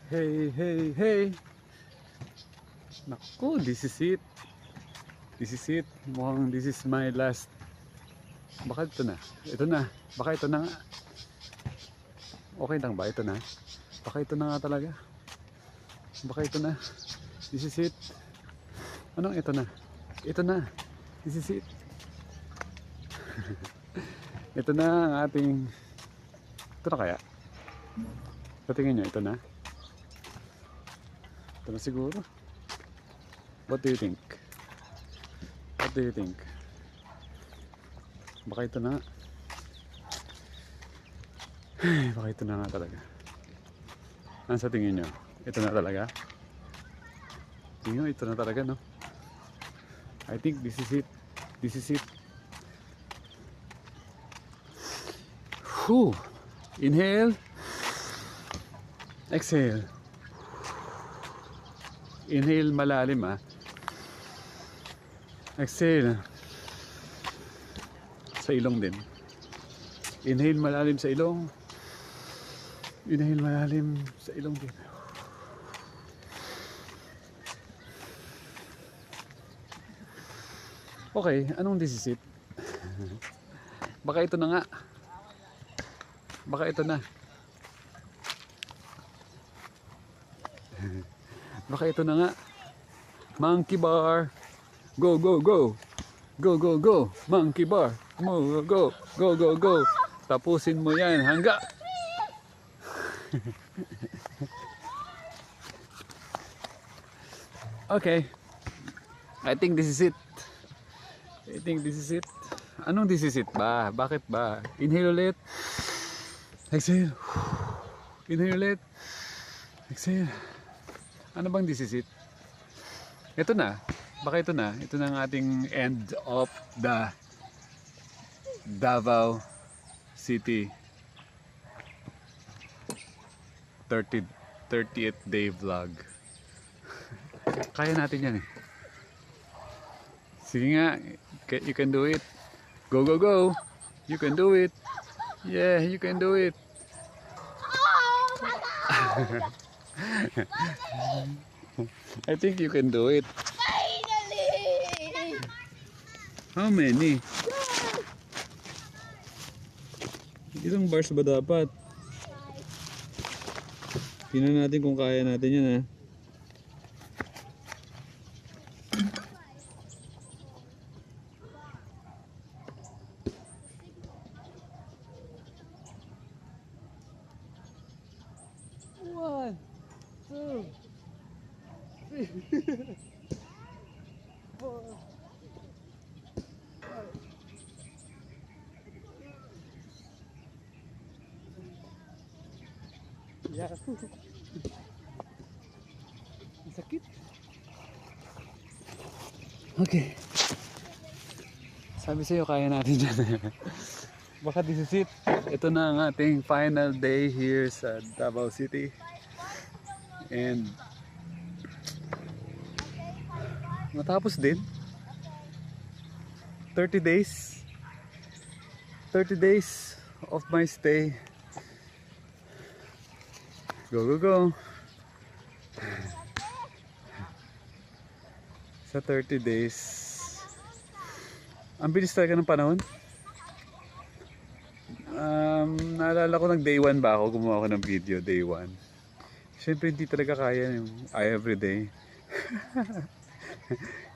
Hey, hey, hey. Naku, this is it. This is it. Mukhang this is my last. Baka ito na. Ito na. Baka ito na nga. Okay lang ba? Ito na. Baka ito na nga talaga. Baka ito na. This is it. Anong ito na? Ito na. This is it. Ito na ang ating. Ito na kaya? Patingin nyo, ito na. Ito na siguro. What do you think? What do you think? Baka ito na. Baka ito na nga talaga. Ano sa tingin nyo? Ito na talaga? Tingin nyo, ito na talaga, no? I think this is it. This is it. Whew. Inhale. Exhale. Inhale malalim, ah. Exhale. Sa ilong din. Inhale malalim sa ilong. Inhale malalim sa ilong din. Okay, anong this is it? Baka ito na nga. Baka ito na. Baka ito na nga. Monkey bar. Go, go, go. Go, go, go. Monkey bar. Go, go, go, go, go. Tapusin mo yan. Hangga. Okay. I think this is it. I think this is it. Anong this is it ba? Bakit ba? Inhale ulit. Exhale. Inhale ulit. Exhale. Ano bang this is it? Ito na. Baka ito na. Ito na ang ating end of the Davao City 30th day vlog. Kaya natin yan eh. Sige nga. You can do it. Go, go, go. You can do it. Yeah, you can do it. I think you can do it. Finally! How many? Ilang bars ba dapat? Tingnan natin kung kaya natin yan, ha. One, two, three, four, five. Yahoo! Ang sakit. Okay. Sabi sa'yo, kaya natin dyan. Baka this is it. Ito na ang ating final day here sa Davao City. And matapos din 30 days 30 days of my stay. Go, go, go. Sa 30 days. Ang bilis talaga ng panahon. Naalala ko day 1 ba ako, gumawa ako ng video day 1. Siyempre hindi talaga kaya yung everyday.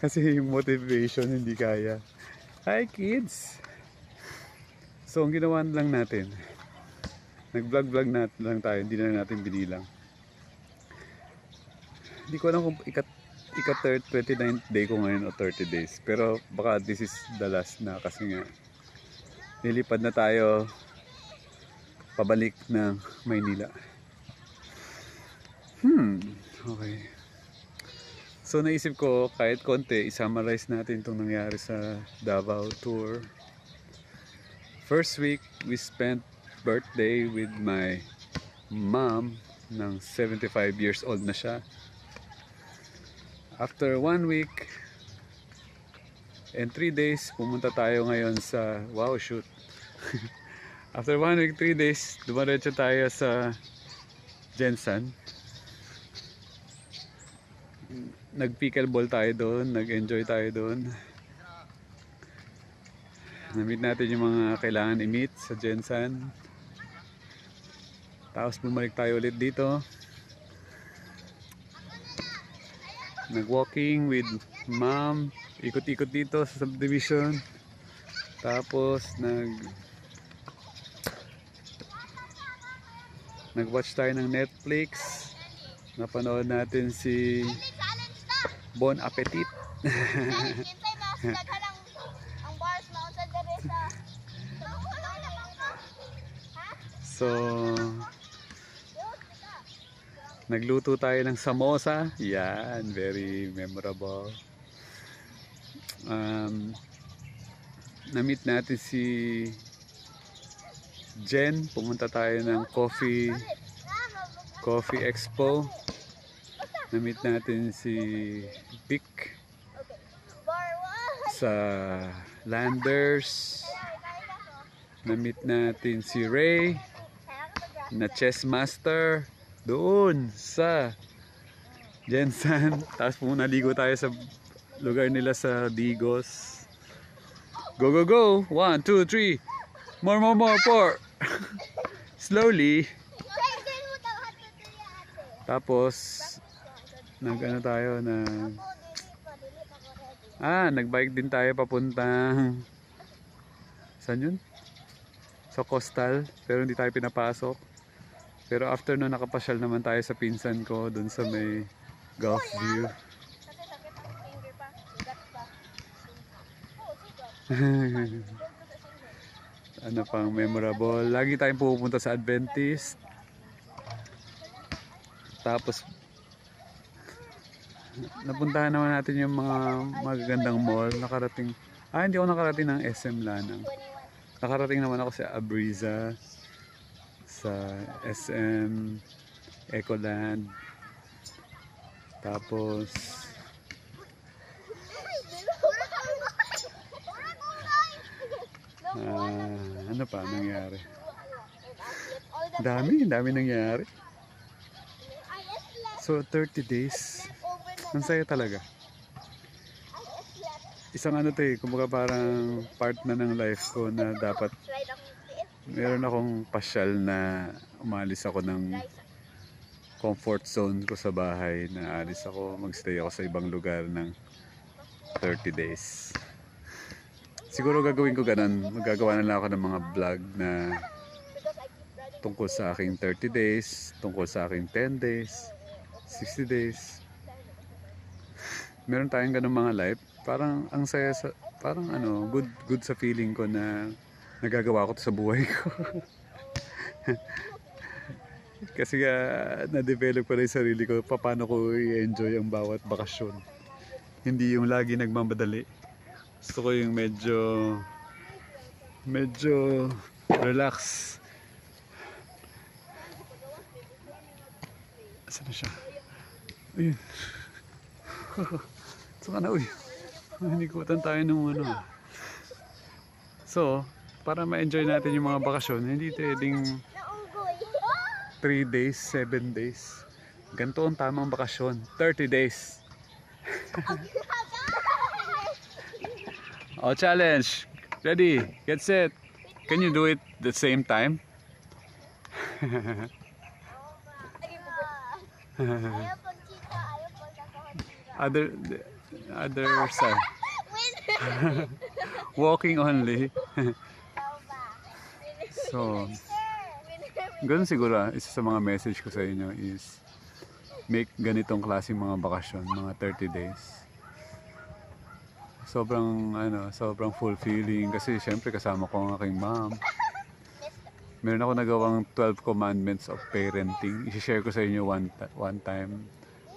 Kasi yung motivation hindi kaya. Hi kids! So ang ginawa lang natin, nag-vlog lang tayo, hindi na natin binilang. Hindi ko alam kung ika 29th day ko ngayon o 30 days. Pero baka this is the last na kasi nga nilipad na tayo pabalik ng Maynila. Okay. So naisip ko kahit konti i-summarize natin itong nangyari sa Davao tour. First week we spent birthday with my mom ng 75 years old na siya. After 1 week and 3 days pumunta tayo ngayon sa shoot. After 1 week, 3 days, dumaretso tayo sa Jensen. nag-pickleball tayo doon, nag-enjoy tayo doon. Na-meet natin yung mga kailangan i-meet sa Gensan. Tapos bumalik tayo ulit dito. Nag-walking with mom, ikot-ikot dito sa subdivision. Tapos nag-watch tayo ng Netflix. Napanood natin si Bon Appetit. So, nagluto tayo ng samosa. Yan, very memorable. Na-meet natin si Jen. Pumunta tayo ng Coffee Expo. Na-meet natin si Vic sa Landers. Na-meet natin si Ray na chess master doon sa Gensan. Tapos naligo tayo sa lugar nila sa Digos. Go, go, go! 1, 2, 3! More, 4! Slowly. Tapos nag-ano tayo na nagbike din tayo papuntang saan yun? Sa Coastal, pero hindi tayo pinapasok. Pero after nun nakapasyal naman tayo sa pinsan ko dun sa may Gulf View. Ano pang memorable, lagi tayong pupunta sa Adventist. Tapos napuntahan naman natin yung mga magagandang mall. Hindi ako nakarating ng SM Lanang. Nakarating naman ako sa Abriza, sa SM Ecoland. Tapos ano pa nangyari? Dami nangyari. So 30 days. Ang saya talaga. Isang ano to kumbaga parang part na ng life ko na dapat meron akong pasyal na umalis ako ng comfort zone ko sa bahay, na alis ako, magstay ako sa ibang lugar ng 30 days. Siguro gagawin ko ganun, magagawa na lang ako ng mga vlog na tungkol sa aking 30 days, tungkol sa aking 10 days, 60 days. Meron tayong ganung mga life, parang ang saya parang good sa feeling ko na nagagawa ko to sa buhay ko. Kasi na-develop ko na yung sarili ko paano ko i-enjoy ang bawat bakasyon. Hindi yung lagi nagmamadali. Gusto ko yung medyo relax. Asan na siya? Ayun. Saka na, hinikutan tayo ng So, para ma-enjoy natin yung mga bakasyon, hindi pwedeng 3 days, 7 days. Ganito ang tamang bakasyon, 30 days. Oh, challenge. Ready, get set. Can you do it the same time? Other side. Walking only. So, ganun siguro, isa sa mga message ko sa inyo is make ganitong klaseng mga bakasyon, mga 30 days. Sobrang fulfilling kasi syempre kasama ko ang aking mom. Meron ako nagawang 12 commandments of parenting. I-share ko sa inyo one time.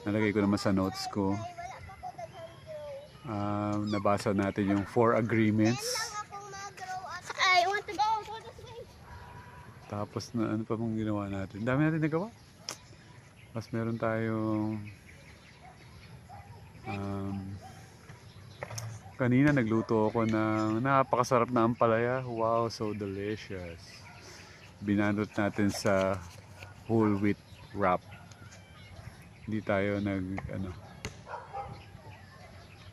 Nalagay ko naman sa notes ko. Nabasa natin yung 4 agreements. I want to go. Tapos ano pa bang ginawa natin? Dami natin nagawa. Mas meron tayong kanina nagluto ako ng napakasarap na ampalaya. Wow, so delicious. Binanot natin sa whole wheat wrap. Hindi tayo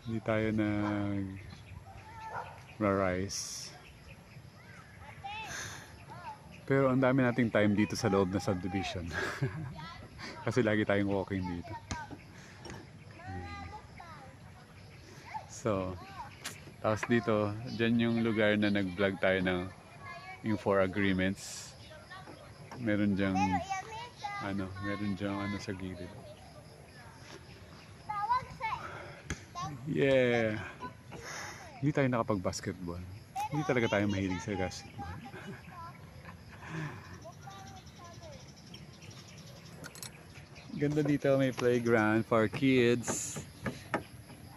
Hindi tayo nag-rise. Pero ang dami nating time dito sa loob ng subdivision. Kasi lagi tayong walking dito. So, tapos dito, dyan yung lugar na nag-vlog tayo ng yung 4 agreements. Meron dyang ano sa gilid. Yeah. Hindi tayo nakapag-basketball. Hindi talaga tayo mahilig sa basketball. Ganda dito, may playground for kids.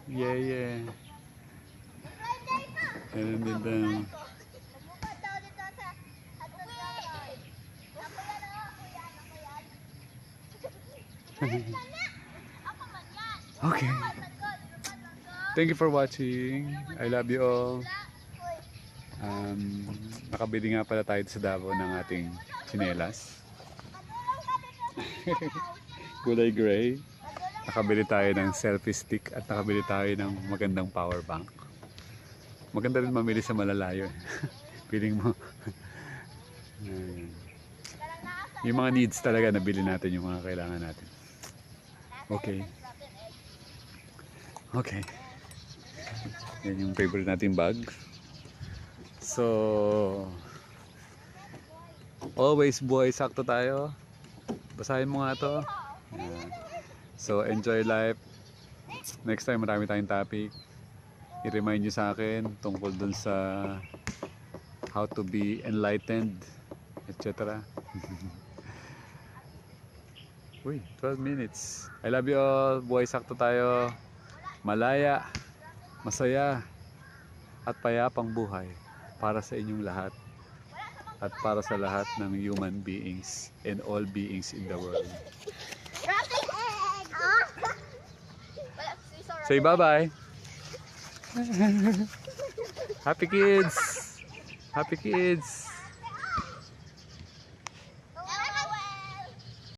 Yeah. Meron din daw. Okay. Thank you for watching. I love you all. Nakabili nga pala tayo sa Davao ng ating tsinelas. Kulay gray. Nakabili tayo ng selfie stick at nakabili tayo ng magandang power bank. Maganda rin mamili sa malalayo. Feeling mo. Yung mga needs talaga nabili natin, yung mga kailangan natin. Okay. Yan yung favorite nating bag. So, always boy, sakto tayo. Basahin mo nga to. Yan. So, enjoy life. Next time marami tayong topic. I-remind nyo sa akin tungkol dun sa how to be enlightened, etc. Uy, 12 minutes. I love you all. Buhay sakto tayo. Malaya, masaya, at payapang buhay para sa inyong lahat at para sa lahat ng human beings and all beings in the world. Say bye-bye. Happy kids. Happy kids.